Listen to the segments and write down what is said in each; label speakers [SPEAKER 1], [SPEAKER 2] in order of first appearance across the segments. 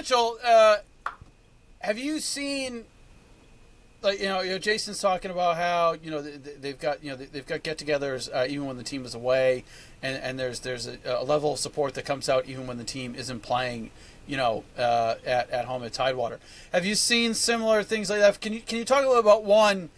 [SPEAKER 1] Nitchell, have you seen, like, Jason's talking about how, they've got get-togethers even when the team is away, and there's a level of support that comes out even when the team isn't playing, at home at Tidewater. Have you seen similar things like that? Can you talk a little about one?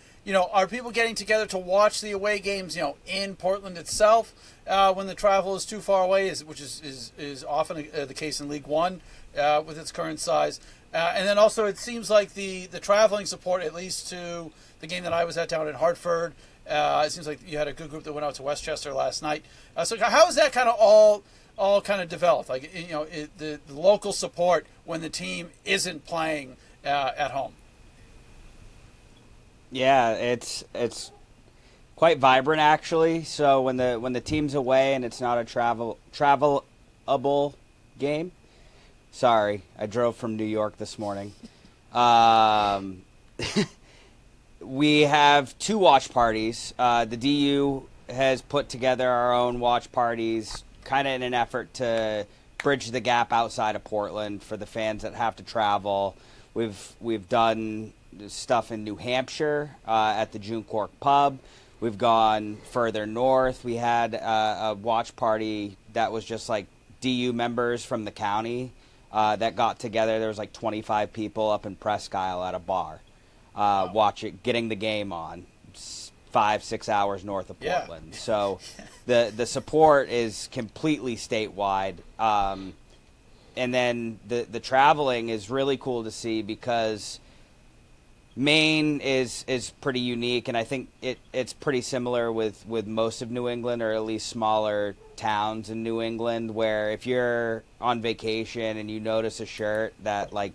[SPEAKER 1] Are people getting together to watch the away games, in Portland itself, when the travel is too far away, which is often the case in League One with its current size? And then also, it seems like the traveling support, at least to the game that I was at down in Hartford, it seems like you had a good group that went out to Westchester last night. So how is that kind of all kind of developed? Like, the local support when the team isn't playing at home.
[SPEAKER 2] Yeah, it's quite vibrant actually. So when the team's away and it's not a travelable game. Sorry, I drove from New York this morning. We have 2 watch parties. The DU has put together our own watch parties, kind of in an effort to bridge the gap outside of Portland for the fans that have to travel. We've done stuff in New Hampshire at the June Cork Pub. We've gone further north. We had a watch party that was just like DU members from the county that got together. There was like 25 people up in Presque Isle at a bar getting the game on 5-6 hours north of Portland. Yeah. So the support is completely statewide. And then the traveling is really cool to see because Maine is pretty unique, and I think it's pretty similar with most of New England, or at least smaller towns in New England, where if you're on vacation and you notice a shirt that, like,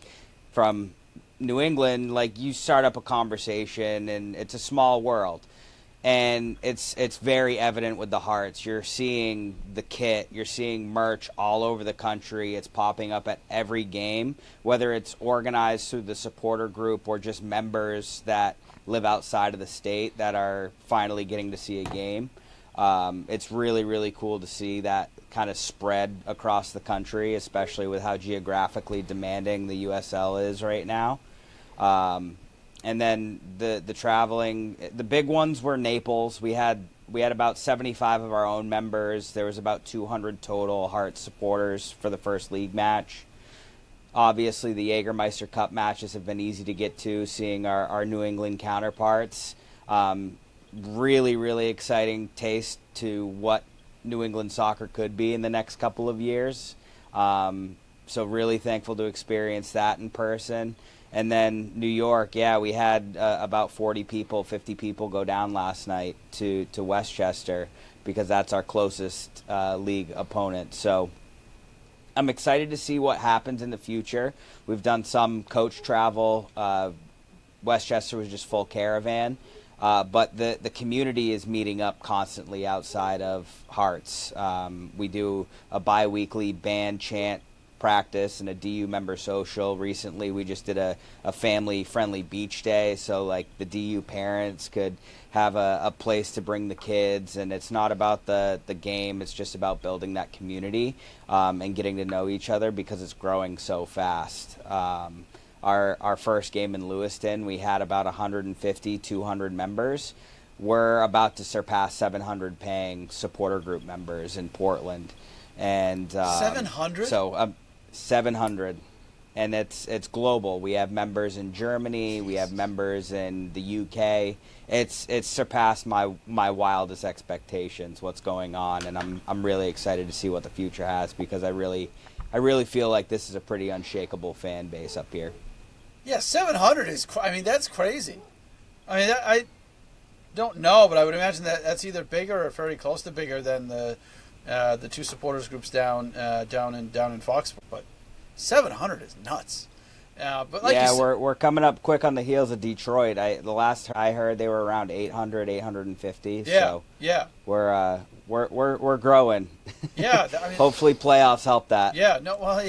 [SPEAKER 2] from New England, like, you start up a conversation, and it's a small world. And it's very evident with the Hearts. You're seeing the kit. You're seeing merch all over the country. It's popping up at every game, whether it's organized through the supporter group or just members that live outside of the state that are finally getting to see a game. It's really, really cool to see that kind of spread across the country, especially with how geographically demanding the USL is right now. And then the traveling, the big ones were Naples. We had about 75 of our own members. There was about 200 total Hearts supporters for the first league match. Obviously, the Jägermeister Cup matches have been easy to get to, seeing our New England counterparts. Really, really exciting taste to what New England soccer could be in the next couple of years. So really thankful to experience that in person. And then New York, we had about 40 people, 50 people go down last night to Westchester because that's our closest league opponent. So I'm excited to see what happens in the future. We've done some coach travel. Westchester was just full caravan. But the community is meeting up constantly outside of Hearts. We do a bi-weekly band chant practice and a DU member social. Recently we just did a family friendly beach day, so like the DU parents could have a place to bring the kids, and it's not about the game, it's just about building that community and getting to know each other because it's growing so fast. Our first game in Lewiston, we had about 150, 200 members. We're about to surpass 700 paying supporter group members in Portland. And
[SPEAKER 1] 700?
[SPEAKER 2] 700, and it's global. We have members in Germany, we have members in the UK. It's surpassed my wildest expectations what's going on, and I'm really excited to see what the future has, because I really feel like this is a pretty unshakable fan base up here.
[SPEAKER 1] Yeah, 700 is that's crazy. I don't know, but I would imagine that's either bigger or very close to bigger than the 2 supporters groups down in Foxborough, but 700 is nuts. But like
[SPEAKER 2] we're coming up quick on the heels of Detroit. The last I heard, they were around 800, 850.
[SPEAKER 1] Yeah,
[SPEAKER 2] so
[SPEAKER 1] yeah.
[SPEAKER 2] We're growing.
[SPEAKER 1] Yeah,
[SPEAKER 2] hopefully playoffs help that.
[SPEAKER 1] Yeah, no, well,